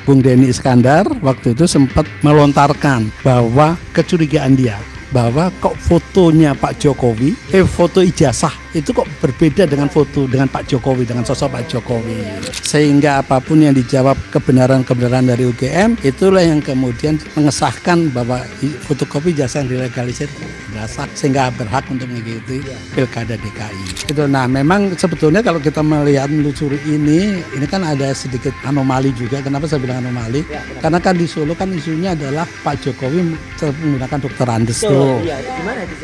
Bung Denny Iskandar waktu itu sempat melontarkan bahwa kecurigaan dia bahwa kok fotonya Pak Jokowi, foto ijazah itu kok berbeda dengan foto dengan Pak Jokowi, dengan sosok Pak Jokowi. Sehingga apapun yang dijawab kebenaran-kebenaran dari UGM, itulah yang kemudian mengesahkan bahwa fotokopi ijazah yang dilegalisir berasal sehingga berhak untuk mengikuti Pilkada DKI. Itu. Nah, memang sebetulnya kalau kita melihat melusuri ini kan ada sedikit anomali juga. Kenapa saya bilang anomali? Karena kan di Solo kan isunya adalah Pak Jokowi menggunakan Dr. Andes tuh.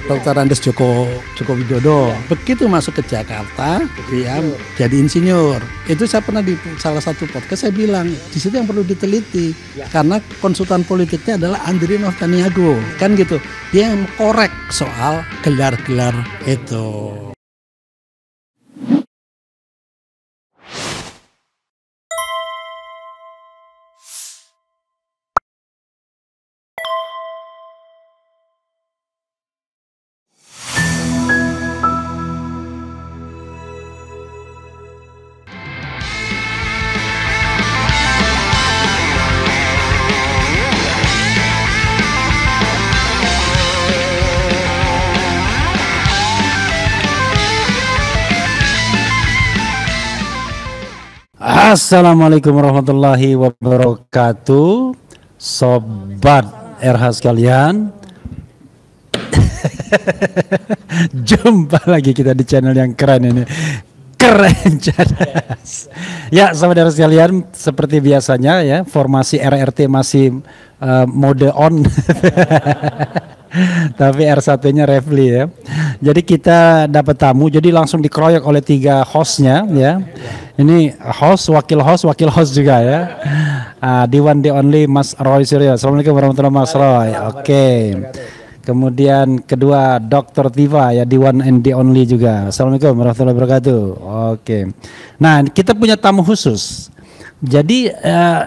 Dr. Andes Joko Widodo. Begitu masuk ke Jakarta, dia jadi insinyur. Itu saya pernah di salah satu podcast saya bilang, di situ yang perlu diteliti. Karena konsultan politiknya adalah Andri Novtaniago. Kan gitu. Dia yang korek soal gelar-gelar itu. Assalamualaikum warahmatullahi wabarakatuh, sobat RH sekalian. Jumpa lagi kita di channel yang keren ini, keren cerdas. Ya, sobat RH sekalian, seperti biasanya ya, formasi RRT masih mode on. Tapi R1-nya Refli ya. Jadi kita dapat tamu, jadi langsung dikeroyok oleh 3 hostnya ya. Ini host, wakil host juga ya. The one, the only Mas Roy Suryo. Assalamualaikum warahmatullahi wabarakatuh, Mas Roy. Oke. Kemudian kedua Dr. Tiva ya, the one and the only juga. Assalamualaikum warahmatullahi wabarakatuh. Oke. Nah, kita punya tamu khusus. Jadi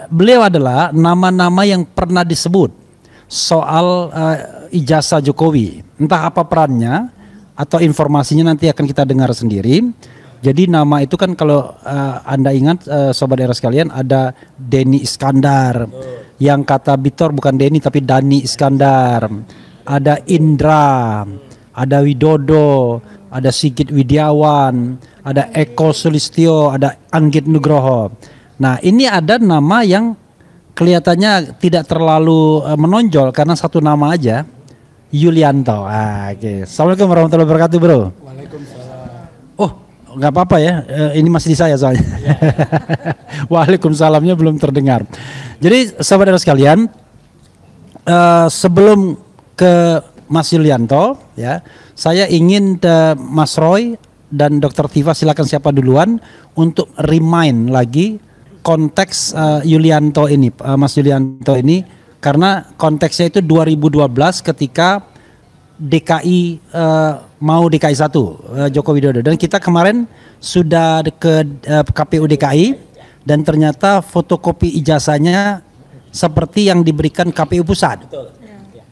beliau adalah nama-nama yang pernah disebut soal ijazah Jokowi. Entah apa perannya atau informasinya nanti akan kita dengar sendiri. Jadi nama itu kan kalau Anda ingat sobat era sekalian, ada Denny Iskandar. Yang kata Bitor bukan Denny tapi Dani Iskandar. Ada Indra, ada Widodo, ada Sigit Widiawan, ada Eko Sulistyo, ada Anggit Nugroho. Nah, ini ada nama yang kelihatannya tidak terlalu menonjol karena satu nama aja, Yulianto. Oke. Assalamualaikum warahmatullahi wabarakatuh, bro. Waalaikumsalam. Oh, nggak apa-apa ya, ini masih di saya soalnya. Waalaikumsalamnya belum terdengar. Jadi sahabat sekalian, sebelum ke Mas Yulianto ya, saya ingin Mas Roy dan Dr. Tiva, silakan siapa duluan untuk remind lagi konteks Yulianto ini, Mas Yulianto ini, karena konteksnya itu 2012 ketika DKI mau DKI 1 Joko Widodo, dan kita kemarin sudah ke KPU DKI dan ternyata fotokopi ijazahnya seperti yang diberikan KPU pusat. Betul.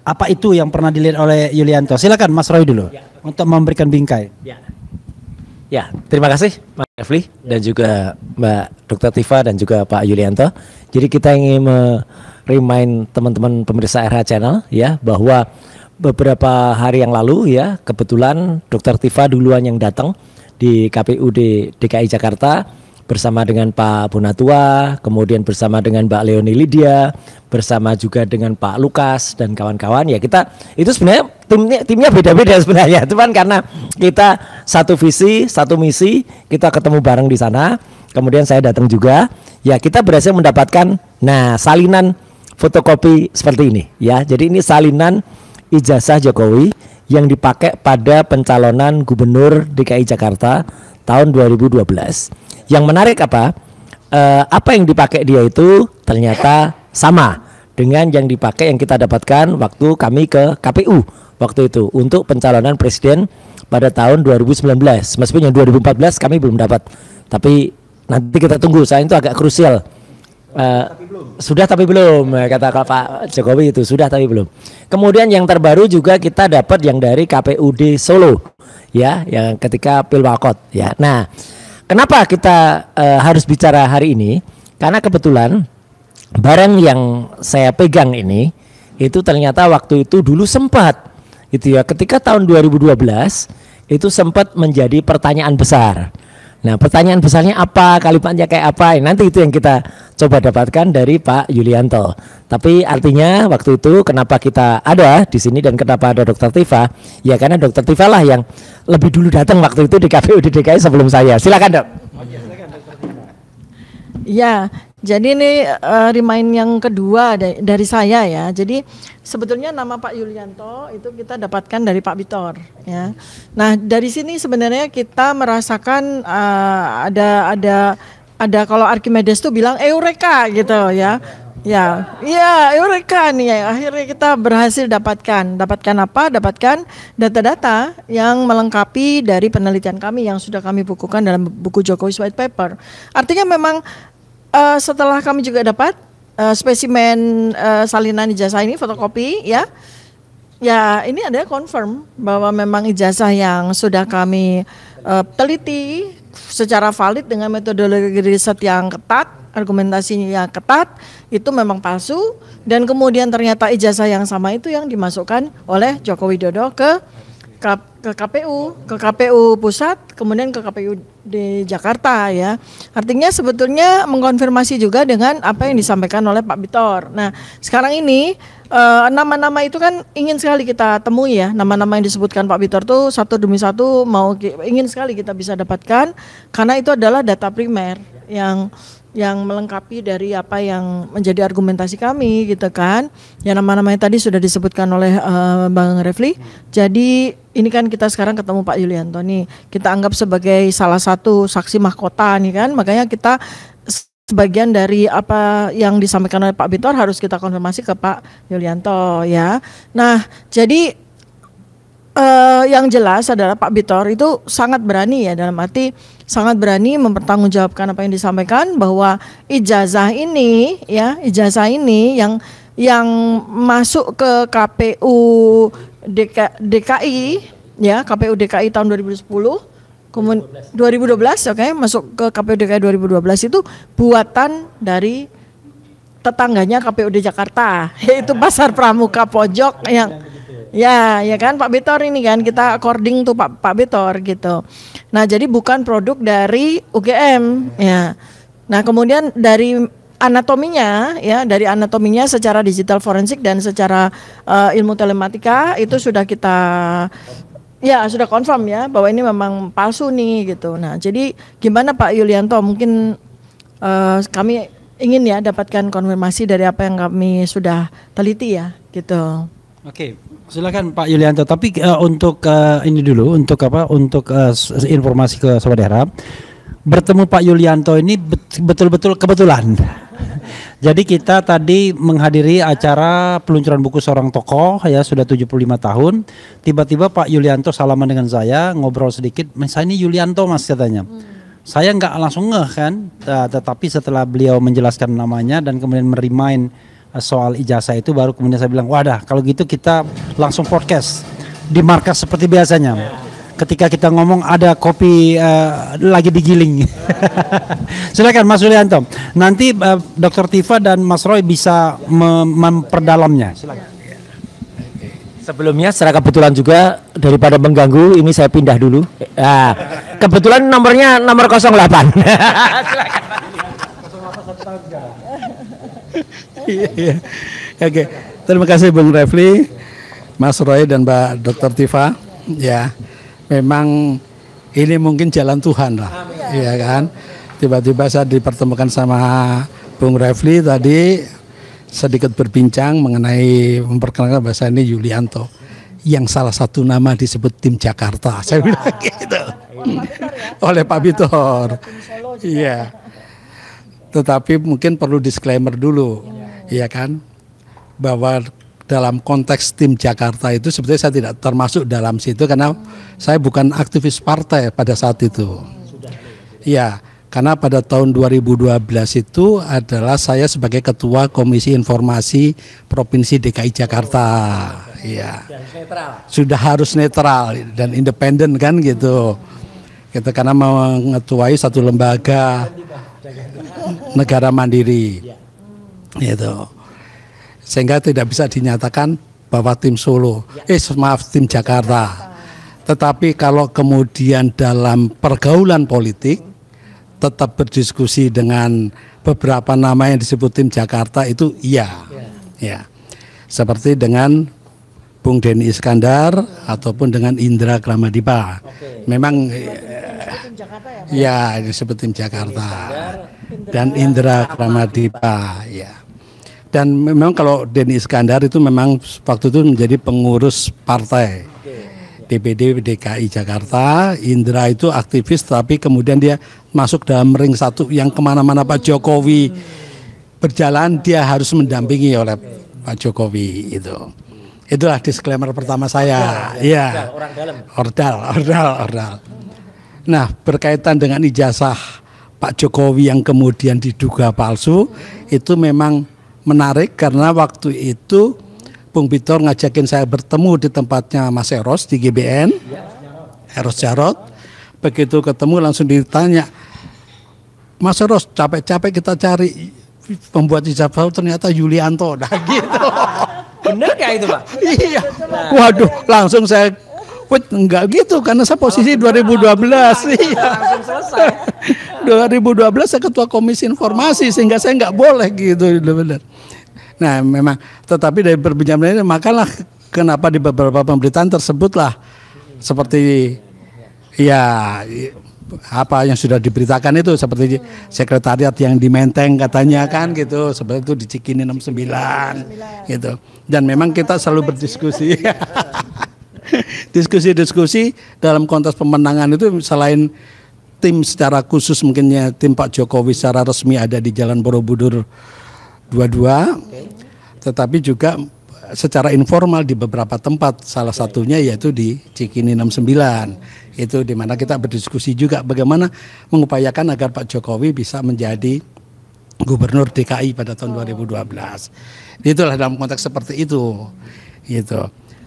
Apa itu yang pernah dilihat oleh Yulianto? Silakan Mas Roy dulu untuk memberikan bingkai. Ya, terima kasih Mas Refli dan juga Mbak Dr. Tiva dan juga Pak Yulianto. Jadi kita ingin remind teman-teman pemirsa RH Channel ya, bahwa beberapa hari yang lalu ya, kebetulan Dr. Tiva duluan yang datang di KPUD DKI Jakarta bersama dengan Pak Bonatua, kemudian bersama dengan Mbak Leonie Lydia, bersama juga dengan Pak Lukas dan kawan-kawan. Ya, kita itu sebenarnya timnya beda-beda sebenarnya, cuman karena kita satu visi, satu misi, kita ketemu bareng di sana. Kemudian saya datang juga. Ya, kita berhasil mendapatkan salinan fotokopi seperti ini ya. Jadi ini salinan ijazah Jokowi yang dipakai pada pencalonan Gubernur DKI Jakarta tahun 2012. Yang menarik apa yang dipakai dia itu ternyata sama dengan yang dipakai yang kita dapatkan waktu kami ke KPU waktu itu untuk pencalonan presiden pada tahun 2019. Meskipun yang 2014 kami belum dapat, tapi nanti kita tunggu. Saya itu agak krusial. Sudah tapi belum, kata Pak Jokowi itu sudah tapi belum. Kemudian yang terbaru juga kita dapat yang dari KPUD Solo ya, yang ketika Pilwakot ya. Nah, kenapa kita harus bicara hari ini? Karena kebetulan barang yang saya pegang ini itu ternyata waktu itu dulu sempat gitu ya, ketika tahun 2012 itu sempat menjadi pertanyaan besar. Nah, pertanyaan besarnya apa, kalimatnya kayak apa? Nanti itu yang kita coba dapatkan dari Pak Yulianto. Tapi artinya waktu itu kenapa kita ada di sini dan kenapa ada Dr. Tifa? Ya karena Dr. Tifa lah yang lebih dulu datang waktu itu di KPU di DKI sebelum saya. Silakan, Dok. Ya, jadi ini remind yang kedua dari saya ya. Jadi sebetulnya nama Pak Yulianto itu kita dapatkan dari Pak Bitor ya. Nah, dari sini sebenarnya kita merasakan ada kalau Archimedes tuh bilang eureka gitu ya. Ya, eureka nih ya. Akhirnya kita berhasil dapatkan apa? Dapatkan data-data yang melengkapi dari penelitian kami yang sudah kami bukukan dalam buku Jokowi's White Paper. Artinya memang setelah kami juga dapat spesimen salinan ijazah ini fotokopi ya ini ada confirm bahwa memang ijazah yang sudah kami teliti secara valid dengan metodologi riset yang ketat, argumentasinya yang ketat, itu memang palsu, dan kemudian ternyata ijazah yang sama itu yang dimasukkan oleh Joko Widodo ke KPU pusat, kemudian ke KPU di Jakarta ya. Artinya sebetulnya mengkonfirmasi juga dengan apa yang disampaikan oleh Pak Bitor. Nah, sekarang ini nama-nama itu kan ingin sekali kita temui ya. Nama-nama yang disebutkan Pak Bitor tuh satu demi satu ingin sekali kita bisa dapatkan, karena itu adalah data primer yang melengkapi dari apa yang menjadi argumentasi kami gitu kan. Yang nama-namanya tadi sudah disebutkan oleh Bang Refli. Jadi ini kan kita sekarang ketemu Pak Yulianto nih, kita anggap sebagai salah satu saksi mahkota nih kan. Makanya kita sebagian dari apa yang disampaikan oleh Pak Bitor harus kita konfirmasi ke Pak Yulianto ya. Nah, jadi yang jelas adalah Pak Bitor itu sangat berani ya, dalam arti sangat berani mempertanggungjawabkan apa yang disampaikan, bahwa ijazah ini yang masuk ke KPU DKI ya, KPU DKI tahun 2010 kemudian 2012 oke, masuk ke KPU DKI 2012 itu buatan dari tetangganya KPUD Jakarta, yaitu Pasar Pramuka Pojok yang ya kan Pak Bitor ini kan, kita according to Pak Bitor gitu. Nah, jadi bukan produk dari UGM ya. Nah, kemudian dari anatominya secara digital forensik dan secara ilmu telematika itu sudah kita sudah confirm ya bahwa ini memang palsu nih gitu. Nah, jadi gimana Pak Yulianto, mungkin kami ingin ya dapatkan konfirmasi dari apa yang kami sudah teliti ya gitu. Oke, silakan Pak Yulianto. Tapi untuk ini dulu, untuk informasi ke Sobat Era, bertemu Pak Yulianto ini betul-betul kebetulan. Jadi kita tadi menghadiri acara peluncuran buku seorang tokoh ya, sudah 75 tahun. Tiba-tiba Pak Yulianto salaman dengan saya, ngobrol sedikit. Saya ini Yulianto Mas katanya. Saya nggak langsung ngeh kan, tetapi setelah beliau menjelaskan namanya dan kemudian merimain soal ijazah itu, baru kemudian saya bilang, wadah kalau gitu kita langsung podcast di markas seperti biasanya. Ketika kita ngomong ada kopi lagi digiling. Silakan Mas Yulianto. Nanti Dr. Tifa dan Mas Roy bisa memperdalamnya. Silakan. Sebelumnya secara kebetulan juga, daripada mengganggu, ini saya pindah dulu. Kebetulan nomornya nomor 08. Silakan. Iya. Oke, terima kasih Bung Refli, Mas Roy dan Mbak Dr. Tifa. Ya, memang ini mungkin jalan Tuhan lah, iya kan. Tiba-tiba saya dipertemukan sama Bung Refli tadi, sedikit berbincang mengenai memperkenalkan bahasa ini Yulianto, yang salah satu nama disebut tim Jakarta. Saya bilang gitu. Oleh Pak Bitor. Iya. Tetapi mungkin perlu disclaimer dulu. Iya kan, bahwa dalam konteks tim Jakarta itu sebetulnya saya tidak termasuk dalam situ, karena saya bukan aktivis partai pada saat itu. Iya, karena pada tahun 2012 itu adalah saya sebagai Ketua Komisi Informasi Provinsi DKI Jakarta. Iya, sudah harus netral dan independen kan gitu. Kita karena mengetuai satu lembaga negara mandiri. Itu. Sehingga tidak bisa dinyatakan bahwa tim Solo, maaf tim Jakarta. Tetapi kalau kemudian dalam pergaulan politik tetap berdiskusi dengan beberapa nama yang disebut tim Jakarta itu iya. Ya. Seperti dengan Bung Denny Iskandar ataupun dengan Indra Kramadipa. Memang ya disebut tim Jakarta. Dan Indra Kramadipa ya. Dan memang kalau Denny Iskandar itu memang waktu itu menjadi pengurus partai DPD DKI Jakarta. Indra itu aktivis tapi kemudian dia masuk dalam ring satu yang kemana-mana Pak Jokowi berjalan dia harus mendampingi oleh Pak Jokowi itu. Itulah disclaimer pertama saya. Iya. Ordal. Nah, berkaitan dengan ijazah Pak Jokowi yang kemudian diduga palsu, itu memang menarik karena waktu itu Bung Pitor ngajakin saya bertemu di tempatnya Mas Eros di GBN, Eros Jarot. Begitu ketemu langsung ditanya, Mas Eros capek-capek kita cari pembuat ijazah ternyata Yulianto, nah gitu. Bener kayak itu Pak? Iya. Waduh, langsung saya enggak gitu karena saya posisi 2012. Iya. Langsung selesai. 2012 saya ketua komisi informasi sehingga saya enggak boleh gitu benar. Nah, memang tetapi dari perbincangan ini makalah kenapa di beberapa pemberitaan tersebutlah seperti ya apa yang sudah diberitakan itu seperti sekretariat yang di Menteng katanya kan gitu, seperti itu di Cikini 69 gitu. Dan memang kita selalu berdiskusi. Diskusi-diskusi dalam konteks pemenangan itu selain tim secara khusus mungkinnya tim Pak Jokowi secara resmi ada di Jalan Borobudur 22, tetapi juga secara informal di beberapa tempat, salah satunya yaitu di Cikini 69. Itu di mana kita berdiskusi juga bagaimana mengupayakan agar Pak Jokowi bisa menjadi gubernur DKI pada tahun 2012. Itulah dalam konteks seperti itu. Gitu.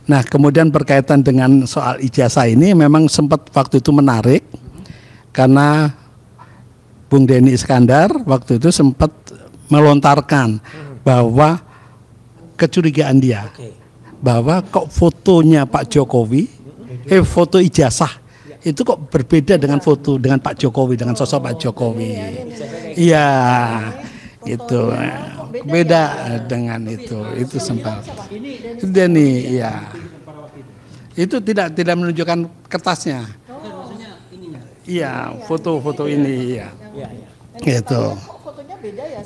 Nah, kemudian berkaitan dengan soal ijazah ini memang sempat waktu itu menarik karena Bung Denny Iskandar waktu itu sempat melontarkan bahwa kecurigaan dia bahwa kok fotonya Pak Jokowi, foto ijazah itu kok berbeda dengan foto dengan Pak Jokowi, dengan sosok Pak Jokowi. Iya, itu beda dengan itu sempat. Itu Denny, iya. Itu tidak menunjukkan kertasnya. Iya, foto-foto ini, iya. Gitu.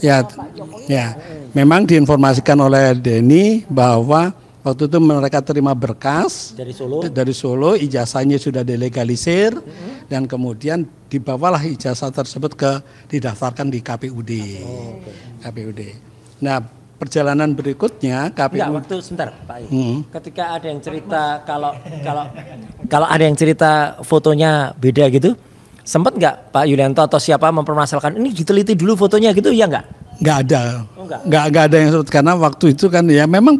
Ya, memang diinformasikan oleh Denny bahwa waktu itu mereka terima berkas dari Solo, ijazahnya sudah dilegalisir dan kemudian dibawalah ijazah tersebut didaftarkan di KPUD. KPUD. Nah, perjalanan berikutnya KPUD. Waktu sebentar, Pak. Ketika ada yang cerita kalau ada yang cerita fotonya beda gitu, sempat nggak Pak Yulianto atau siapa mempermasalahkan ini diteliti dulu fotonya gitu, ya nggak? Nggak ada, nggak ada yang sebut karena waktu itu kan ya memang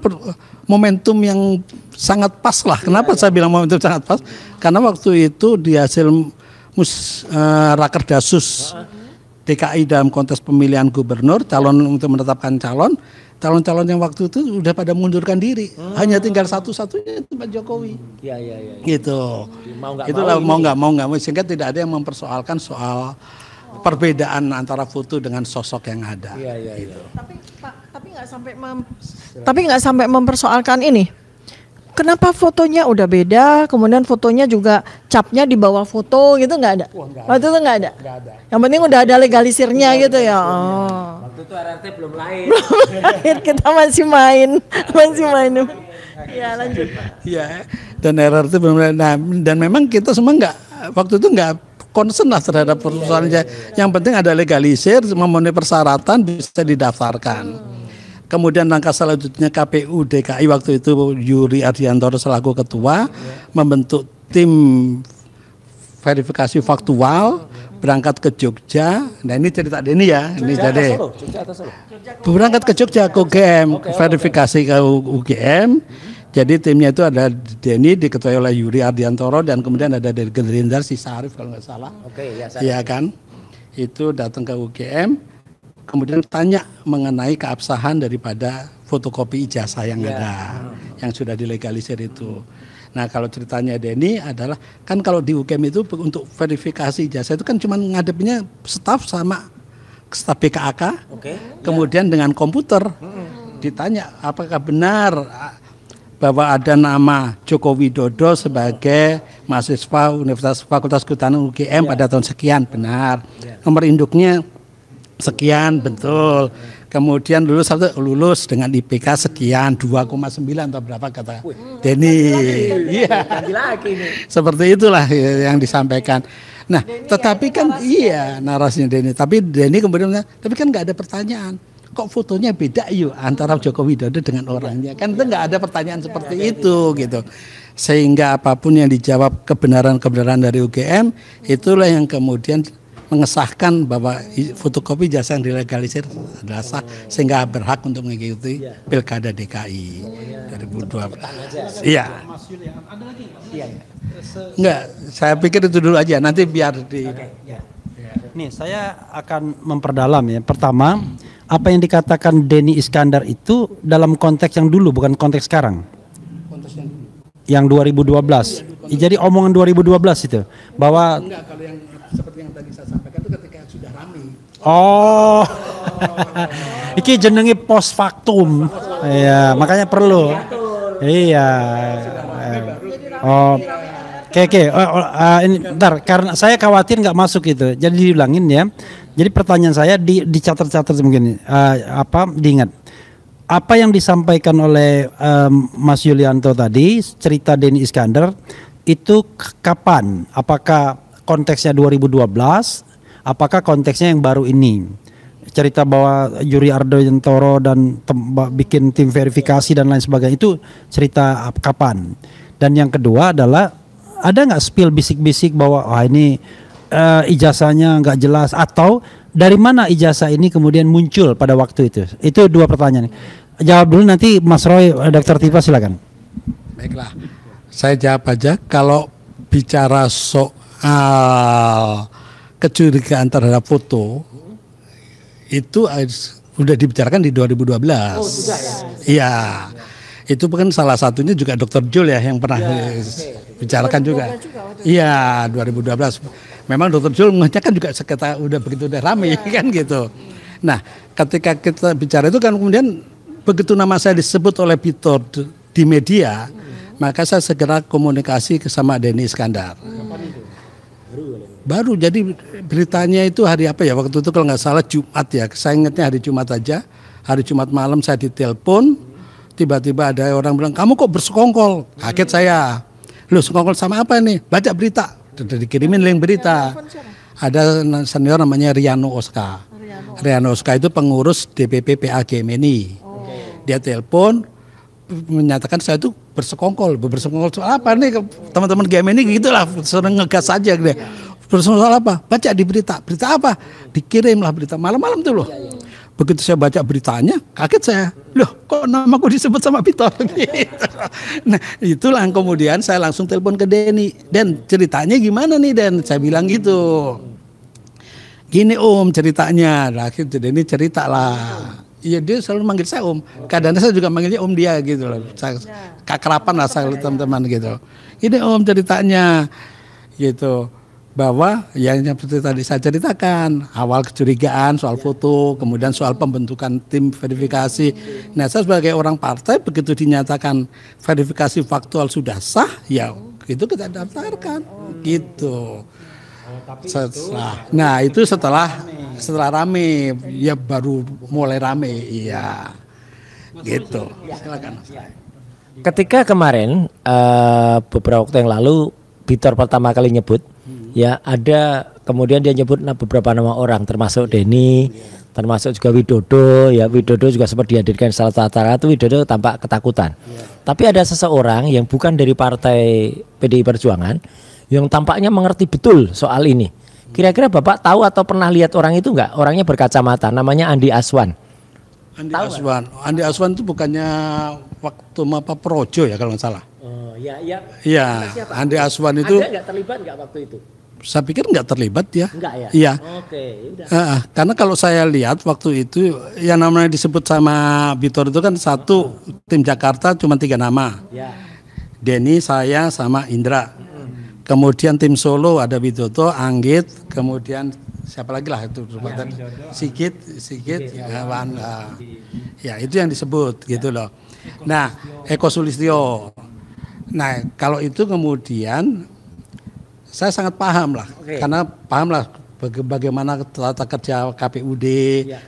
momentum yang sangat pas lah. Kenapa saya bilang momentum sangat pas? Karena waktu itu di hasil Rakerdasus DKI dalam konteks pemilihan gubernur, calon untuk menetapkan calon-calon yang waktu itu udah pada mundurkan diri, hanya tinggal satu-satunya itu Pak Jokowi. Ya. Gitu. Itulah mau nggak mau sehingga tidak ada yang mempersoalkan soal perbedaan antara foto dengan sosok yang ada. Gitu. Tapi nggak sampai mempersoalkan ini. Kenapa fotonya udah beda, kemudian fotonya juga capnya di bawah foto gitu, nggak ada? Waktu itu nggak ada. Yang penting udah ada legalisirnya gitu ya. Waktu itu RRT belum lahir. Kita masih main. Ya lanjut Pak. Iya, dan RRT belum. Nah, dan memang kita semua waktu itu nggak concern lah terhadap persoalannya. Yang penting ada legalisir, memenuhi persyaratan bisa didaftarkan. Kemudian langkah selanjutnya KPU DKI waktu itu Yuri Ardiantoro selaku ketua membentuk tim verifikasi faktual berangkat ke Jogja. Nah ini cerita Denny ya, ini jadi berangkat ke Jogja ke UGM, verifikasi ke UGM. Jadi timnya itu ada Denny diketuai oleh Yuri Ardiantoro dan kemudian ada dari Gerindra si Sarif kalau nggak salah. Oke, ya, iya kan? Itu datang ke UGM. kemudian tanya mengenai keabsahan daripada fotokopi ijazah yang ada, yang sudah dilegalisir itu. Nah kalau ceritanya Denny adalah, kan kalau di UGM itu untuk verifikasi ijazah itu kan cuma ngadepnya staf sama staf BKAK, kemudian dengan komputer ditanya apakah benar bahwa ada nama Joko Widodo sebagai mahasiswa Universitas Fakultas Kehutanan UGM pada tahun sekian, benar. Nomor induknya sekian, betul. Kemudian lulus dengan IPK sekian 2,9 atau berapa kata Denny. Iya. Seperti itulah yang disampaikan. Nah, tetapi kan narasinya Denny. Tapi Denny kemudian tapi kan nggak ada pertanyaan. Kok fotonya beda yuk antara Joko Widodo dengan orangnya? Kan itu nggak ada pertanyaan seperti itu gitu. Sehingga apapun yang dijawab kebenaran-kebenaran dari UGM, itulah yang kemudian mengesahkan bahwa fotokopi jasa yang dilegalisir adalah sah, sehingga berhak untuk mengikuti Pilkada DKI 2012. Iya. Enggak, saya pikir itu dulu aja, nanti biar di. Nih, saya akan memperdalam ya. Pertama, apa yang dikatakan Denny Iskandar itu dalam konteks yang dulu, bukan konteks sekarang. Konteks yang 2012. Jadi omongan 2012 itu bahwa enggak, kalau yang seperti yang tadi saya sampaikan itu ketika sudah ramai. Oh, iki jenengi post factum. Iya, makanya perlu. Iya. Oh, oke. Ini bentar, karena saya khawatir nggak masuk itu. Jadi diulangin ya. Jadi pertanyaan saya dicatat-catat mungkin. Diingat. Apa yang disampaikan oleh Mas Yulianto tadi, cerita Denny Iskandar itu kapan? Apakah konteksnya 2012, apakah konteksnya yang baru ini? Cerita bahwa Yuri Ardhantoro dan bikin tim verifikasi dan lain sebagainya itu cerita kapan? Dan yang kedua adalah ada nggak spill bisik-bisik bahwa ini ijazahnya nggak jelas, atau dari mana ijazah ini kemudian muncul pada waktu itu? Itu dua pertanyaan. Jawab dulu, nanti Mas Roy, Dr. Tifa silakan. Baiklah, saya jawab aja. Kalau bicara soal kecurigaan terhadap foto itu sudah dibicarakan di 2012. Oh, sudah ya? Iya. Itu kan salah satunya juga Dr. Jul ya yang pernah bicarakan juga. Iya, 2012. Memang Dr. Jul mengajarkan juga sekitar udah ramai kan gitu. Nah, ketika kita bicara itu kan kemudian begitu nama saya disebut oleh Pitor di media, maka saya segera komunikasi sama Denny Iskandar. Baru jadi beritanya itu hari apa ya, waktu itu kalau nggak salah Jumat ya, saya ingatnya hari Jumat aja. Hari Jumat malam saya ditelepon, tiba-tiba ada orang bilang, kamu kok bersekongkol? Kaget saya. Loh, sekongkol sama apa nih? Baca berita. Sudah dikirimin link berita. Ada senior namanya Riano Oska. Riano Oska itu pengurus DPP PA GMNI. Dia telepon menyatakan saya itu bersekongkol soal apa nih, teman-teman GMNI gitulah, sering ngegas aja gitu. Bersekongkol soal apa? Baca di berita apa? Dikirimlah berita malam-malam tuh loh. Begitu saya baca beritanya, kaget saya. Loh, kok namaku disebut sama Pitor? Gitu. Nah, itulah yang kemudian saya langsung telepon ke Denny. Dan ceritanya gimana nih, Den? Saya bilang gitu. Gini Om ceritanya. Nah, akhirnya Denny cerita lah. Iya, dia selalu manggil saya Om. Kadang-kadang saya juga manggilnya Om dia gitu loh. Keakraban lah saya teman-teman gitu. Ini Om ceritanya gitu. Bahwa yang seperti tadi saya ceritakan, awal kecurigaan soal foto, kemudian soal pembentukan tim verifikasi. Nah, saya sebagai orang partai begitu dinyatakan verifikasi faktual sudah sah, ya itu kita daftarkan gitu. Nah, itu setelah rame, ya baru mulai rame, iya. Gitu. Silakan. Ketika kemarin beberapa waktu yang lalu Pitor pertama kali nyebut, ya ada kemudian dia nyebut beberapa nama orang, termasuk Denny, termasuk juga Widodo. Ya, Widodo juga sempat dihadirkan salah satu acara itu. Widodo tampak ketakutan. Tapi ada seseorang yang bukan dari partai PDI Perjuangan yang tampaknya mengerti betul soal ini. Kira-kira Bapak tahu atau pernah lihat orang itu enggak? Orangnya berkacamata, namanya Andi Aswan. Andi Aswan itu bukannya waktu apa Projo ya kalau nggak salah. Oh, iya. Iya, Andi Aswan itu. Anda nggak terlibat nggak waktu itu? Saya pikir nggak terlibat ya. Enggak ya? Iya. Oke, udah. Karena kalau saya lihat waktu itu yang namanya disebut sama Bitor itu kan satu tim Jakarta cuma 3 nama. Ya. Denny, saya sama Indra. Kemudian tim Solo ada Widodo, Anggit, kemudian siapa lagi lah itu Sigit, ya itu yang disebut gitu loh. Nah, Eko Sulistyo. Nah, kalau itu kemudian saya sangat paham lah, karena paham lah bagaimana tata kerja KPUD,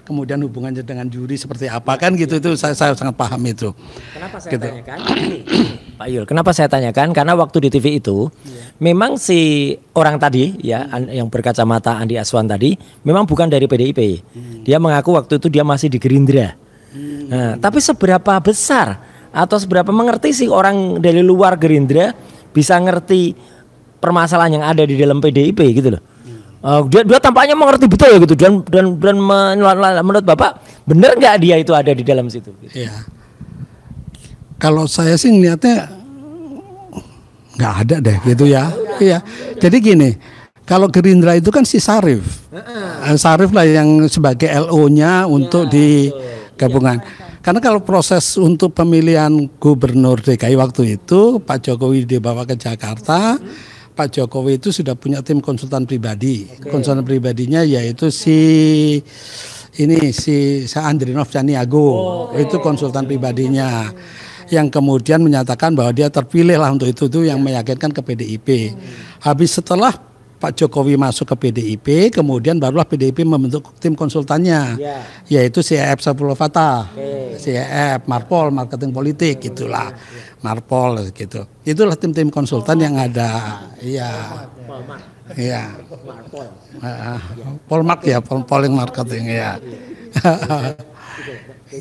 kemudian hubungannya dengan juri seperti apa kan gitu, itu saya sangat paham itu. Kenapa saya tanyakan? Pak Yul, kenapa saya tanyakan? Karena waktu di TV itu memang si orang tadi ya yang berkacamata Andi Aswan tadi memang bukan dari PDIP. Dia mengaku waktu itu dia masih di Gerindra. Nah, tapi seberapa besar atau seberapa mengerti sih orang dari luar Gerindra bisa ngerti permasalahan yang ada di dalam PDIP gitu loh. Dia tampaknya mengerti betul ya gitu dan menurut Bapak benar nggak dia itu ada di dalam situ? Gitu. Iya. Kalau saya sih ngeliatnya nggak ada deh gitu ya. Iya. Jadi gini, kalau Gerindra itu kan si Sarif, Sarif lah yang sebagai LO-nya untuk di gabungan. Karena kalau proses untuk pemilihan gubernur DKI waktu itu Pak Jokowi dibawa ke Jakarta. Pak Jokowi itu sudah punya tim konsultan pribadi. Konsultan pribadinya yaitu si Andrinov Caniago. Itu konsultan pribadinya. Yang kemudian menyatakan bahwa dia terpilih lah untuk itu yang meyakinkan ke PDIP. Habis setelah Pak Jokowi masuk ke PDIP, kemudian barulah PDIP membentuk tim konsultannya, yaitu CEF Saifullah Fatah, CEF, Marpol, marketing politik, itulah Marpol gitu. Itulah tim-tim konsultan yang ada, iya, Polmark ya, polling marketing ya,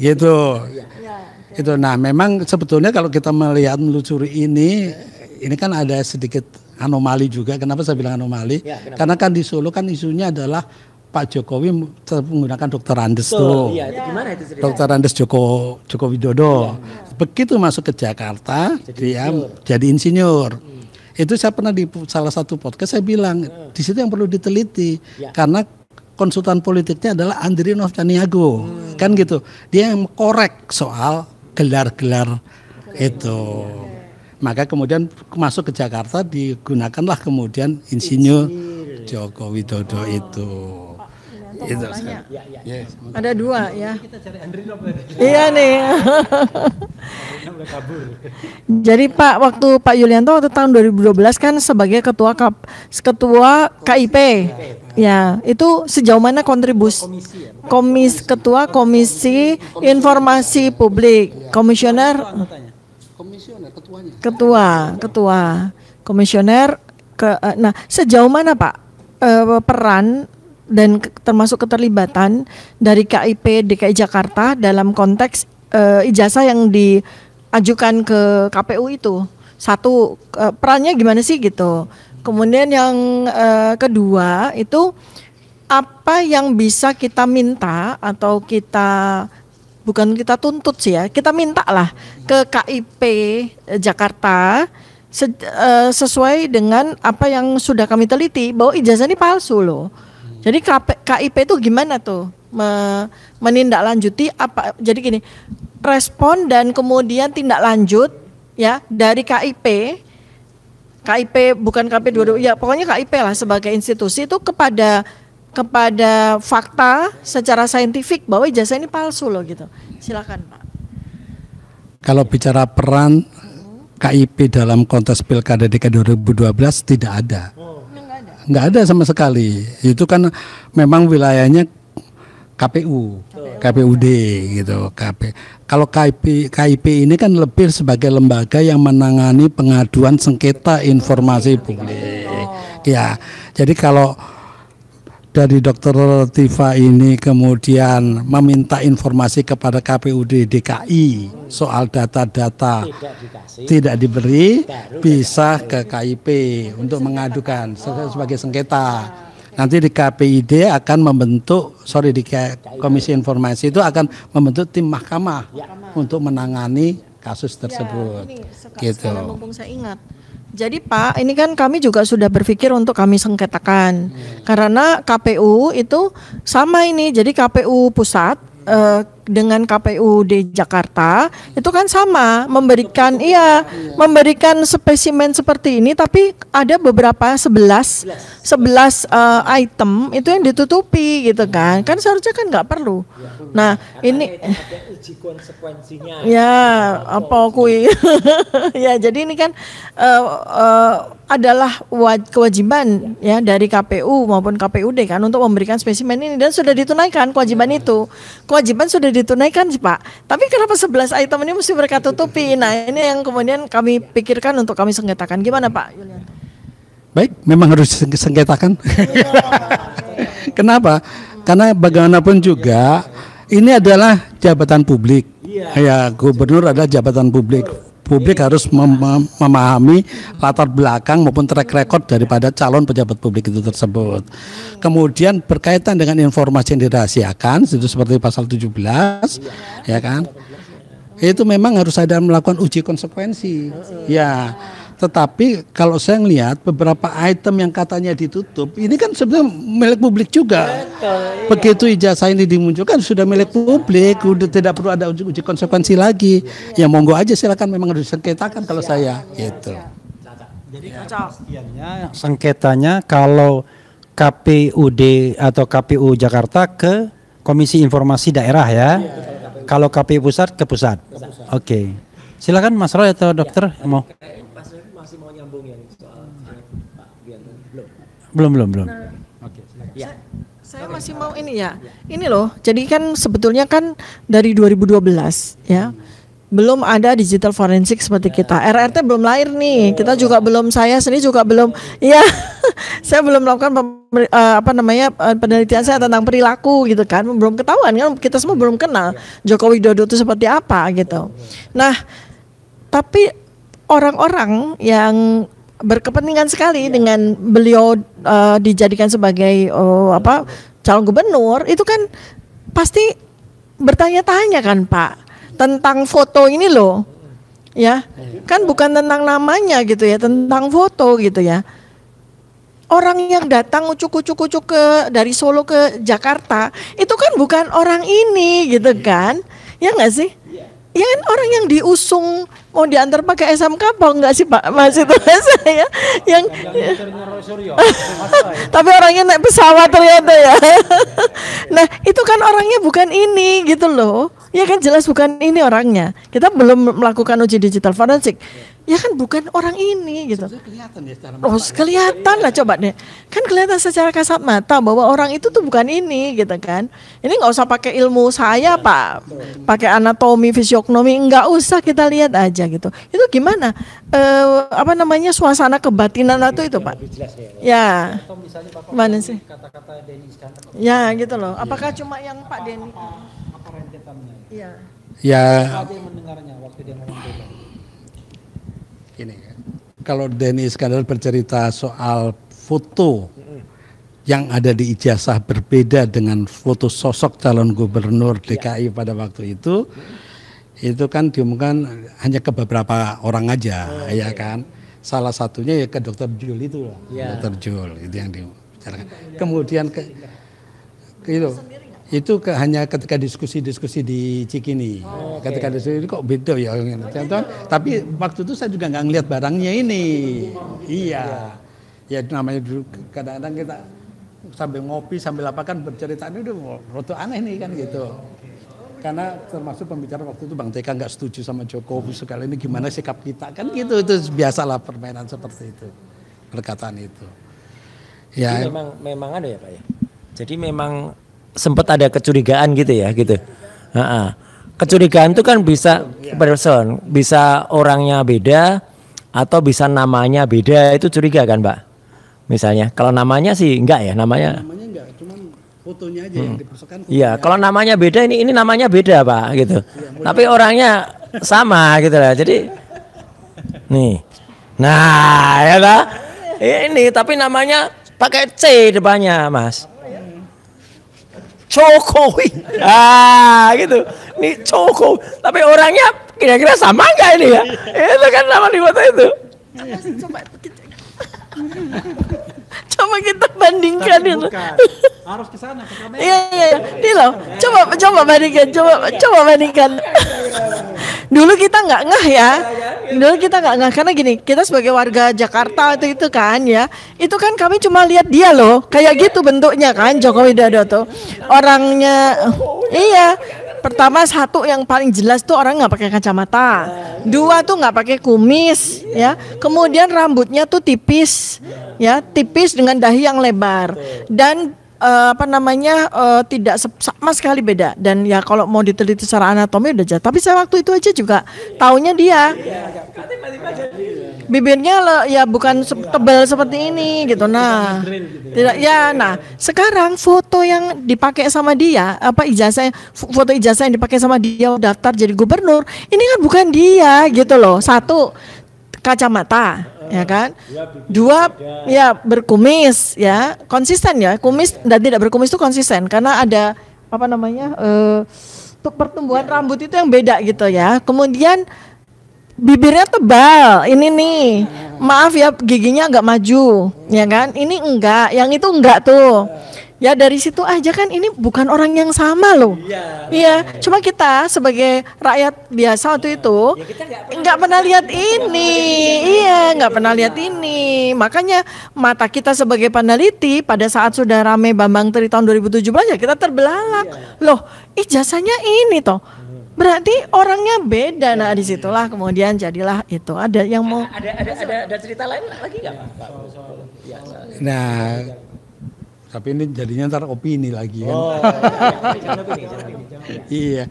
gitu. Itu, nah memang sebetulnya kalau kita menelusuri ini kan ada sedikit anomali juga. Kenapa saya bilang anomali? Karena kan di Solo kan isunya adalah Pak Jokowi menggunakan Dr. Andes tuh. Iya, itu gimana itu ceritanya? Dr. Andes Joko Widodo. Begitu masuk ke Jakarta, dia jadi insinyur. Itu saya pernah di salah satu podcast saya bilang, di situ yang perlu diteliti. Karena konsultan politiknya adalah Andrinov Caniago. Kan gitu. Dia yang korek soal gelar-gelar itu. Maka kemudian masuk ke Jakarta digunakanlah kemudian insinyur Joko Widodo itu. Itu. Ada 2 ya. Iya nih. Jadi Pak, waktu Pak Yulianto waktu tahun 2012 kan sebagai ketua KIP. Ya, itu sejauh mana kontribusi ketua Komisi Informasi Publik, komisioner ketua komisioner nah sejauh mana Pak peran dan termasuk keterlibatan dari KIP DKI Jakarta dalam konteks ijazah yang diajukan ke KPU itu? Satu, perannya gimana sih gitu. Kemudian yang kedua itu apa yang bisa kita minta atau bukan kita tuntut sih ya, kita minta lah ke KIP Jakarta sesuai dengan apa yang sudah kami teliti bahwa ijazah ini palsu loh. Jadi KIP itu gimana tuh menindaklanjuti apa? Jadi gini, respon dan kemudian tindak lanjut ya dari KIP bukan KP 22 ya pokoknya KIP lah sebagai institusi itu kepada fakta secara saintifik bahwa ijazah ini palsu loh gitu. Silakan Pak. Kalau bicara peran KIP dalam kontes Pilkada DKI 2012 tidak ada. Nggak ada sama sekali. Itu kan memang wilayahnya KPUD gitu. Kalau KIP ini kan lebih sebagai lembaga yang menangani pengaduan sengketa informasi publik. Ya, jadi kalau dari Dr. Tifa ini kemudian meminta informasi kepada KPUD DKI soal data-data tidak diberi, bisa ke KIP untuk mengadukan sebagai sengketa. Nanti di KPID akan membentuk, di Komisi Informasi itu akan membentuk tim mahkamah untuk menangani kasus tersebut. Ya, ini gitu. mumpung saya ingat, Jadi Pak, ini kan kami juga sudah berpikir untuk kami sengketakan. Karena KPU itu sama ini. Jadi KPU pusat dengan KPUD Jakarta itu kan sama memberikan memberikan spesimen seperti ini, tapi ada beberapa 11 item itu yang ditutupi gitu kan seharusnya kan nggak perlu. Nah ini uji konsekuensinya. Ya apa kui ya jadi ini kan adalah kewajiban ya dari KPU maupun KPUD kan untuk memberikan spesimen ini, dan sudah ditunaikan kewajiban itu. Kewajiban sudah ditunaikan sih Pak. Tapi kenapa 11 item ini mesti mereka tutupi? Nah ini yang kemudian kami pikirkan untuk kami sengketakan. Gimana Pak Yulianto? Baik, memang harus disengketakan. Kenapa? Karena bagaimanapun juga ini adalah jabatan publik. Ya, gubernur adalah jabatan publik. Publik harus memahami latar belakang maupun track record daripada calon pejabat publik itu tersebut. Kemudian berkaitan dengan informasi yang dirahasiakan, itu seperti pasal 17, ya kan? Itu memang harus ada melakukan uji konsekuensi. Ya. Tetapi kalau saya melihat beberapa item yang katanya ditutup, ini kan sebenarnya milik publik juga. Begitu ijazah ini dimunculkan sudah milik publik, udah tidak perlu ada uji konsekuensi lagi. Ya monggo aja silakan, memang harus disengketakan kalau saya gitu. Jadi pastinya sengketanya kalau KPUD atau KPU Jakarta ke Komisi Informasi Daerah ya. Kalau KPU pusat ke pusat. Oke. Silakan Mas Roy atau dokter mau. Masih mau nyambung yang soal Pak Wianto? Belum. Oke, ya. Saya masih mau ini ya. Ini loh. Jadi kan sebetulnya kan dari 2012 ya. Belum ada digital forensik seperti kita. RRT belum lahir nih. Kita juga belum, saya sendiri juga belum. Ya, saya belum melakukan penelitian saya tentang perilaku gitu kan. Belum ketahuan kan. Kita semua belum kenal Joko Widodo itu seperti apa gitu. Nah, tapi orang-orang yang berkepentingan sekali dengan beliau dijadikan sebagai calon gubernur itu kan pasti bertanya-tanya kan Pak tentang foto ini loh, ya kan bukan tentang namanya gitu ya, tentang foto gitu ya. Orang yang datang ucuk-ucuk dari Solo ke Jakarta itu kan bukan orang ini gitu kan, ya nggak sih? Ya kan orang yang diusung mau diantar pakai SMK apa enggak sih Pak Mas itu saya yang tapi orangnya naik pesawat ternyata ya. Nah itu kan orangnya bukan ini gitu loh. Ya kan jelas bukan ini orangnya. Kita belum melakukan uji digital forensik. Ya kan bukan orang ini gitu. Kelihatan ya secara Oh kelihatan lah coba deh. Kan kelihatan secara kasat mata bahwa orang itu tuh bukan ini gitu kan. Ini nggak usah pakai ilmu saya Pak. Pakai anatomi, fisiognomi, nggak usah, kita lihat aja gitu. Itu gimana? Suasana kebatinan itu Pak. Ya. Mana sih? Ya gitu loh. Apakah cuma yang Pak Denny? Iya. Ya. Mendengarnya waktu dia ngomong dulu. Ini kan. Kalau Denny Iskandar bercerita soal foto yang ada di ijazah berbeda dengan foto sosok calon gubernur DKI pada waktu itu kan diumumkan hanya ke beberapa orang aja, ya kan. Salah satunya ya ke Dr. Jul itu lah, Dr. Jul itu yang dibicarakan. Kemudian itu hanya ketika diskusi di Cikini. Ketika diskusi kok beda ya. Tapi waktu itu saya juga nggak ngelihat barangnya ini. Iya. Ya namanya dulu kadang-kadang kita sambil ngopi sambil apa kan bercerita ini udah roto aneh nih kan gitu. Karena termasuk pembicara waktu itu Bang TK nggak setuju sama Jokowi sekali ini gimana sikap kita kan gitu, itu biasalah permainan seperti itu, perkataan itu. Ya. Jadi memang ada ya Pak ya. Jadi memang sempat ada kecurigaan gitu ya gitu. Kecurigaan itu kan bisa person, bisa orangnya beda atau bisa namanya beda, itu curiga kan Pak? Misalnya kalau namanya sih enggak ya, namanya enggak, cuman fotonya aja yang dipersoalkan. Iya, kalau namanya beda ini namanya beda Pak gitu. Tapi orangnya sama gitu lah. Jadi nih. Nah, ya kan? Ini tapi namanya pakai C depannya, Mas. Jokowi. Gitu. Nih Jokowi. Tapi orangnya kira-kira sama enggak ini ya? Itu kan nama di foto itu. Coba kita, coba kita bandingkan itu. Harus ke sana ke kamera. Iya. Ini loh. Coba bandingkan. Coba bandingkan. Dulu kita nggak ngeh ya. Dulu kita nggak ngeh karena gini, kita sebagai warga Jakarta itu kan ya, itu kan kami cuma lihat dia loh, kayak gitu bentuknya kan Joko Widodo tuh. Orangnya, iya. Pertama satu yang paling jelas tuh orang nggak pakai kacamata, dua tuh nggak pakai kumis, ya. Kemudian rambutnya tuh tipis, ya, tipis dengan dahi yang lebar dan tidak sama sekali beda. Dan ya kalau mau diteliti secara anatomi udah jelas. Tapi saya waktu itu aja juga taunya dia. Bibirnya ya bukan tebal seperti ini gitu. Nah, tidak ya. Nah, sekarang foto yang dipakai sama dia, foto ijazah yang dipakai sama dia daftar jadi gubernur, ini kan bukan dia gitu loh. Satu, kacamata, ya kan? Dua, ya berkumis, ya konsisten ya. Kumis dan tidak berkumis itu konsisten karena ada pertumbuhan rambut itu yang beda gitu ya. Kemudian bibirnya tebal, ini nih, maaf ya giginya agak maju, ya kan? Ini enggak, yang itu enggak tuh. Ya dari situ aja kan ini bukan orang yang sama loh. Iya, cuma kita sebagai rakyat biasa waktu itu nggak pernah lihat ini. Iya, nggak pernah lihat ini. Makanya mata kita sebagai peneliti pada saat sudah rame Bambang Tri tahun 2017 ya kita terbelalak. Loh, ijazahnya ini toh. Berarti orangnya beda. Nah, disitulah kemudian jadilah itu. Ada yang mau ada cerita lain lagi nggak, Pak? Nah, tapi ini jadinya ntar opini lagi kan. Oh, Iya.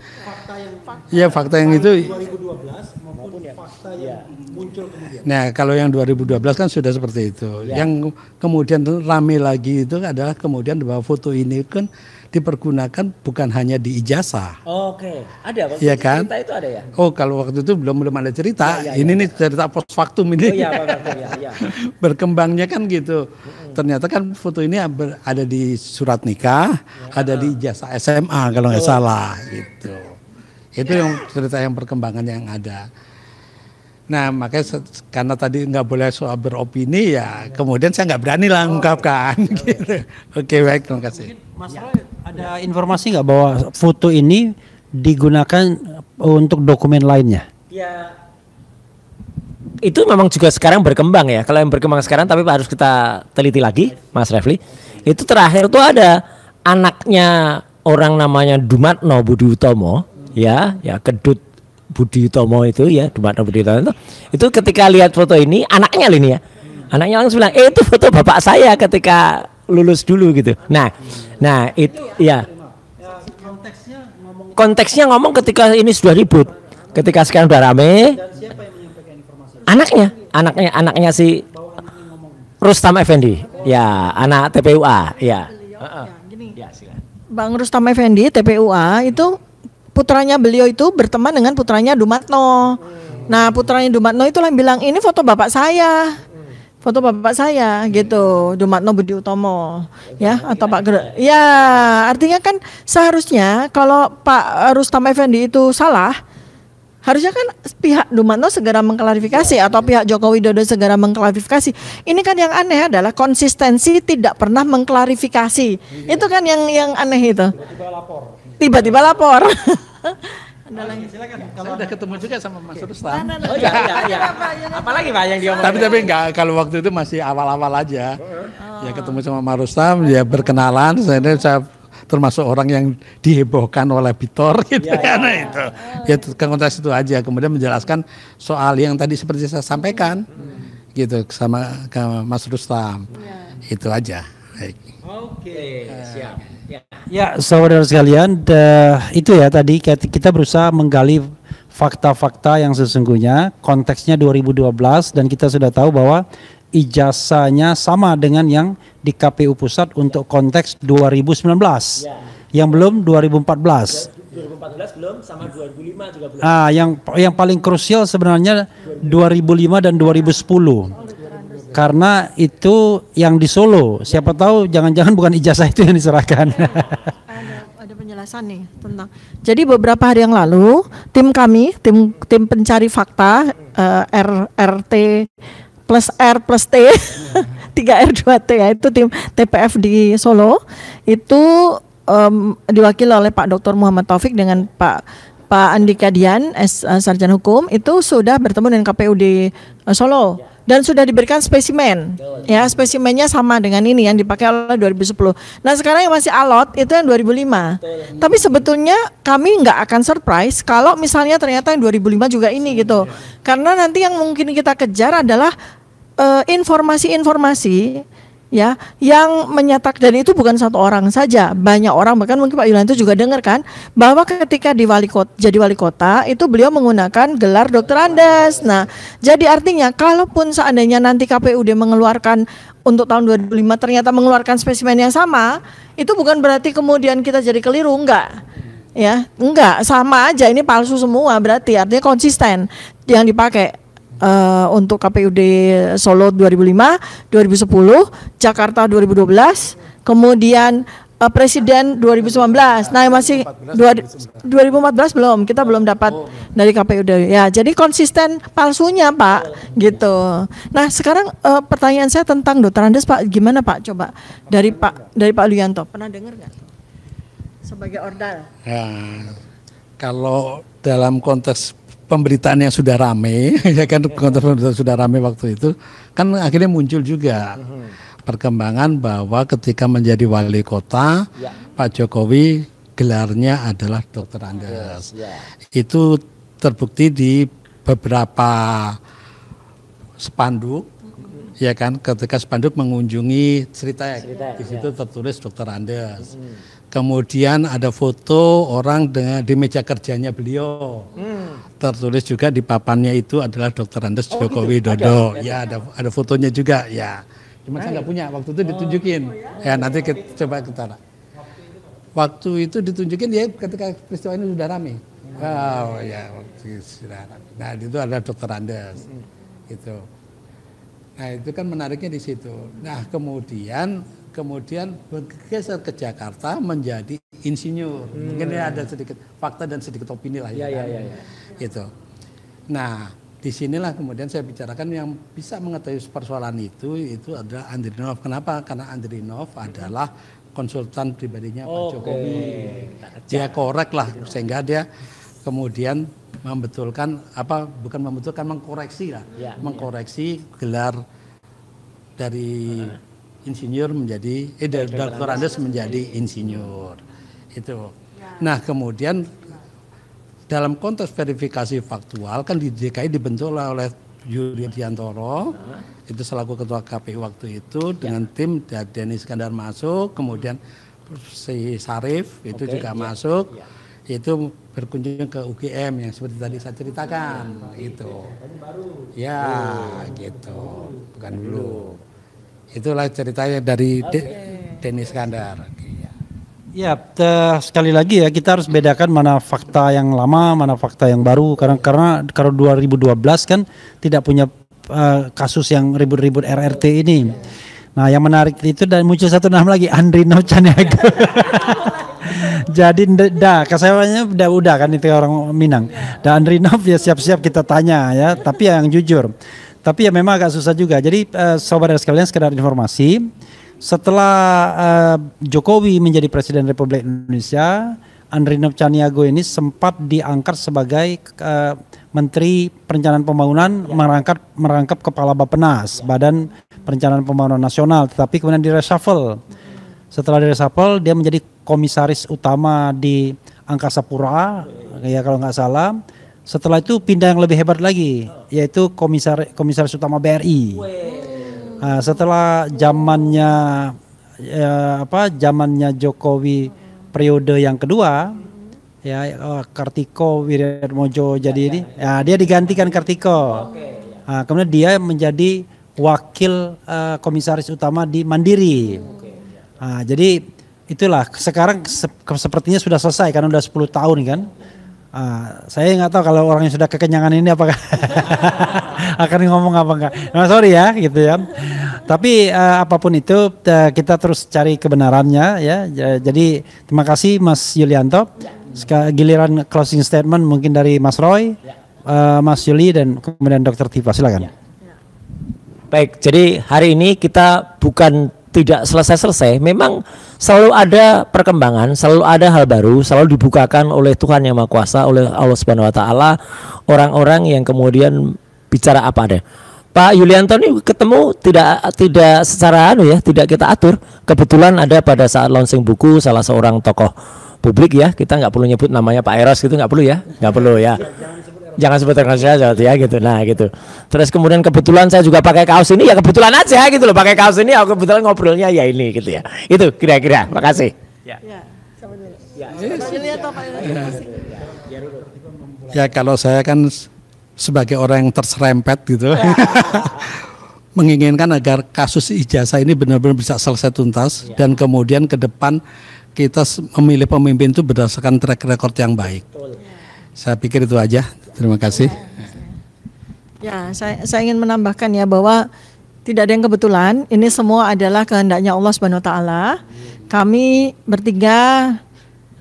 Iya, fakta yang itu. 2012 maupun fakta yang muncul kemudian. Nah, kalau yang 2012 kan sudah seperti itu. Yang kemudian rame lagi itu adalah kemudian bahwa foto ini kan dipergunakan bukan hanya di ijazah. Oke, ada waktu Iya kan? cerita itu ada ya? Oh, kalau waktu itu belum ada cerita. Ini nih cerita post factum ini. Oh iya, Pak. Berkembangnya kan gitu. Ternyata kan foto ini ada di surat nikah, ada di ijazah SMA kalau nggak salah gitu. Itu yang cerita yang perkembangan yang ada. Nah, makanya karena tadi nggak boleh soal beropini ya, kemudian saya nggak berani lah mengungkapkan. Gitu. Oke, baik, terima kasih. Mas Roy, ada informasi nggak bahwa foto ini digunakan untuk dokumen lainnya? Ya, itu memang juga sekarang berkembang ya. Kalau yang berkembang sekarang, tapi harus kita teliti lagi, Mas Refli. Itu terakhir tuh ada anaknya orang namanya Dumatno Budi Utomo, ya Kedut Budi Utomo itu ya, Dumatno Budi Utomo itu ketika lihat foto ini, anaknya ini ya, anaknya langsung bilang, itu foto bapak saya ketika lulus dulu gitu. Nah itu ya. Konteksnya ngomong ketika ini sudah ribut, ketika sekarang sudah rame. Anaknya si Rustam Effendi, ya anak TPUA, ya. Bang Rustam Effendi TPUA itu putranya beliau itu berteman dengan putranya Dumatno. Nah, putranya Dumatno itu yang bilang ini foto bapak saya. Foto bapak saya gitu, Dumatno Budi Utomo, ya atau Pak Gede. Ya, artinya kan seharusnya kalau Pak Rustam Effendi itu salah, harusnya kan pihak Dumatno segera mengklarifikasi atau pihak Joko Widodo segera mengklarifikasi. Ini kan yang aneh adalah konsistensi tidak pernah mengklarifikasi. Itu kan yang aneh itu. Tiba-tiba lapor. Silakan. Kalau udah ketemu juga sama Mas Rustam. Oh iya. Apalagi Pak yang diomongin? Tapi enggak, kalau waktu itu masih awal-awal aja. Ya ketemu sama Mas Rustam, ya berkenalan. Saya termasuk orang yang dihebohkan oleh Bitor gitu kan itu. Ya konteks itu aja. Kemudian menjelaskan soal yang tadi seperti saya sampaikan gitu sama ke Mas Rustam. Itu aja. Baik. Oke, siap. Ya, saudara sekalian, itu ya tadi kita berusaha menggali fakta-fakta yang sesungguhnya, konteksnya 2012 dan kita sudah tahu bahwa ijazahnya sama dengan yang di KPU Pusat untuk konteks 2019. Yang belum 2014. 2014 belum, sama 2005 juga belum. Yang paling krusial sebenarnya 2005 dan 2010. Karena itu yang di Solo, siapa tahu jangan-jangan bukan ijazah itu yang diserahkan. Ada penjelasan nih tentang. Jadi beberapa hari yang lalu tim kami, tim pencari fakta RT plus R plus T 3R 2T ya, itu tim TPF di Solo itu diwakili oleh Pak Dr. Muhammad Taufik dengan Pak Andika Dian Sarjana Hukum, itu sudah bertemu dengan KPU di Solo dan sudah diberikan spesimen. Ya, spesimennya sama dengan ini yang dipakai oleh 2010. Nah, sekarang yang masih alot itu yang 2005. Tapi sebetulnya kami nggak akan surprise kalau misalnya ternyata yang 2005 juga ini gitu. Karena nanti yang mungkin kita kejar adalah informasi-informasi ya yang menyatakan, dan itu bukan satu orang saja, banyak orang, bahkan mungkin Pak Yulianto juga dengar kan, bahwa ketika jadi wali kota itu beliau menggunakan gelar Dr. Andes. Nah, jadi artinya kalaupun seandainya nanti KPUD mengeluarkan untuk tahun 2005 ternyata mengeluarkan spesimen yang sama, itu bukan berarti kemudian kita jadi keliru, enggak. Ya, enggak, sama aja, ini palsu semua, berarti artinya konsisten yang dipakai. Untuk KPUD Solo 2005, 2010, Jakarta 2012, kemudian Presiden 2019. Nah, masih 2014 belum, kita belum dapat dari KPUD. Ya, jadi konsisten palsunya, Pak, gitu. Nah, sekarang pertanyaan saya tentang Dr. Andes, Pak, gimana Pak? Coba dari Pak Yulianto, pernah dengar nggak sebagai ordal? Ya, kalau dalam konteks pemberitaan yang sudah rame, ya kan, konteks sudah rame waktu itu, kan akhirnya muncul juga perkembangan bahwa ketika menjadi wali kota, Pak Jokowi gelarnya adalah Dr. Andes. Itu terbukti di beberapa spanduk, ya kan, ketika spanduk mengunjungi Sritek, di situ tertulis Dr. Andes. Kemudian ada foto orang di meja kerjanya beliau, tertulis juga di papannya itu adalah Dr. Andes Joko Widodo. Ya, ada fotonya juga, ya. Cuma saya nggak punya, waktu itu ditunjukin. Ya, nanti coba kita. Waktu itu ditunjukin ya ketika peristiwa ini sudah ramai. Oh ya, waktu sudah ramai. Nah, itu adalah Dr. Andes. Gitu. Nah, itu kan menariknya di situ. Nah, kemudian bergeser ke Jakarta menjadi insinyur. Mungkin ya ada sedikit fakta dan sedikit opini lah ya. Gitu. Nah, disinilah kemudian saya bicarakan yang bisa mengetahui persoalan itu adalah Andrinov. Kenapa? Karena Andrinov adalah konsultan pribadinya Pak Jokowi. Dia korek lah, sehingga dia kemudian mengkoreksi mengkoreksi gelar dari insinyur menjadi Dr. Andes menjadi insinyur itu. Nah, kemudian dalam konteks verifikasi faktual kan di DKI dibentuk oleh Yuri Diantoro itu selaku ketua KPU waktu itu dengan tim Denny Iskandar masuk, kemudian si Sarif itu juga masuk. Itu berkunjung ke UGM yang seperti tadi saya ceritakan itu. Ya, gitu. Bukan dulu. Itulah ceritanya dari Denny Iskandar. Ya, sekali lagi ya kita harus bedakan mana fakta yang lama, mana fakta yang baru. Karena kalau 2012 kan tidak punya kasus yang ribut-ribut RRT ini. Nah, yang menarik itu dan muncul satu nama lagi, Andrinov Caniago. Jadi kesewanya udah kan itu orang Minang. Dan Andrinov ya siap-siap kita tanya ya, tapi yang jujur. Tapi ya memang agak susah juga. Jadi saudara sekalian, sekedar informasi, setelah Jokowi menjadi Presiden Republik Indonesia, Andrinov Caniago ini sempat diangkat sebagai Menteri Perencanaan Pembangunan, merangkap Kepala Bappenas, Badan Perencanaan Pembangunan Nasional, tetapi kemudian direshuffle. Setelah direshuffle, dia menjadi Komisaris Utama di Angkasa Pura, ya kalau nggak salah. Setelah itu pindah yang lebih hebat lagi, yaitu Komisaris Utama BRI. Setelah zamannya Jokowi periode yang kedua, ya Kartiko Wiryadmojo jadi ini, ya dia digantikan Kartiko. Kemudian dia menjadi wakil Komisaris Utama di Mandiri. Jadi itulah sekarang sepertinya sudah selesai karena udah 10 tahun kan. Saya nggak tahu kalau orang yang sudah kekenyangan ini apakah akan ngomong apa enggak. Nah, sorry ya gitu ya. Tapi apapun itu kita terus cari kebenarannya ya. Jadi terima kasih Mas Yulianto. Giliran closing statement mungkin dari Mas Roy, Mas Yuli dan kemudian Dr. Tifa, silakan. Baik, jadi hari ini kita bukan tidak selesai-selesai, memang selalu ada perkembangan, selalu ada hal baru, selalu dibukakan oleh Tuhan Yang Maha Kuasa, oleh Allah Subhanahu wa taala, orang-orang yang kemudian bicara apa ada. Pak Yulianto ini ketemu tidak secara tidak kita atur. Kebetulan ada pada saat launching buku salah seorang tokoh publik ya, kita nggak perlu nyebut namanya Pak Eros gitu, nggak perlu ya. Jangan sebut saya ya gitu. Nah gitu. Terus kemudian kebetulan saya juga pakai kaos ini ya, kebetulan aja gitu loh, pakai kaos ini aku kebetulan ngobrolnya ya ini gitu ya. Itu kira-kira. Makasih. Ya. Ya kalau saya kan sebagai orang yang terserempet gitu, menginginkan agar kasus ijazah ini benar-benar bisa selesai tuntas dan kemudian ke depan kita memilih pemimpin itu berdasarkan track record yang baik. Saya pikir itu aja. Terima kasih. Ya, saya ingin menambahkan ya bahwa tidak ada yang kebetulan. Ini semua adalah kehendaknya Allah Subhanahu wa taala. Kami bertiga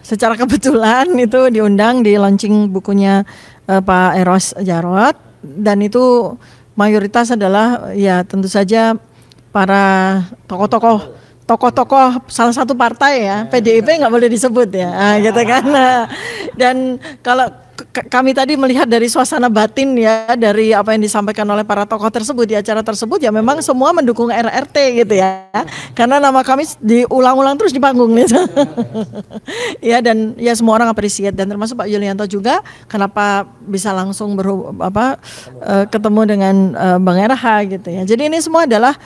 secara kebetulan itu diundang di launching bukunya Pak Eros Jarot, dan itu mayoritas adalah ya tentu saja para tokoh-tokoh salah satu partai ya, PDIP nggak boleh disebut ya, gitu kan. Dan kalau kami tadi melihat dari suasana batin ya, dari apa yang disampaikan oleh para tokoh tersebut di acara tersebut, ya memang semua mendukung RRT gitu ya, karena nama kami diulang-ulang terus di panggung gitu. Ya, dan ya semua orang appreciate, dan termasuk Pak Yulianto juga, kenapa bisa langsung ketemu dengan Bang RH gitu ya. Jadi ini semua adalah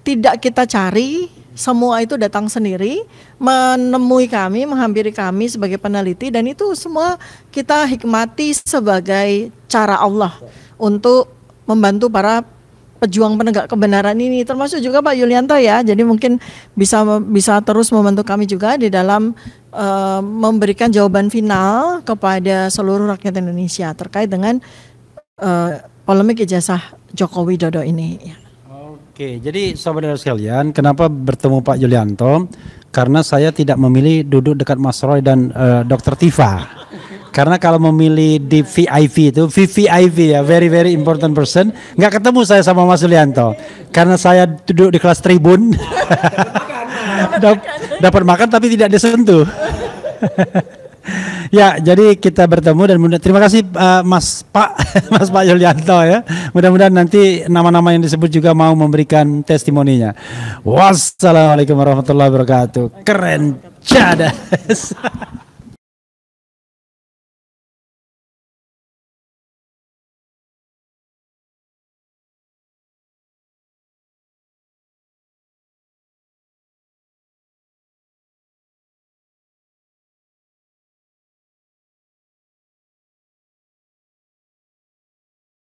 tidak kita cari, semua itu datang sendiri, menemui kami, menghampiri kami sebagai peneliti, dan itu semua kita hikmati sebagai cara Allah untuk membantu para pejuang penegak kebenaran ini, termasuk juga Pak Yulianto ya. Jadi mungkin bisa terus membantu kami juga di dalam memberikan jawaban final kepada seluruh rakyat Indonesia terkait dengan polemik ijazah Joko Widodo ini ya. Oke, jadi saudara sekalian, kenapa bertemu Pak Yulianto? Karena saya tidak memilih duduk dekat Mas Roy dan Dr. Tifa. Karena kalau memilih di VIP itu, VVIP ya, very very important person, nggak ketemu saya sama Mas Yulianto. Karena saya duduk di kelas tribun, dapat makan tapi tidak disentuh. Ya, jadi kita bertemu dan terima kasih Mas Pak Yulianto ya. Mudah-mudahan nanti nama-nama yang disebut juga mau memberikan testimoninya. Wassalamualaikum warahmatullahi wabarakatuh. Keren cadas.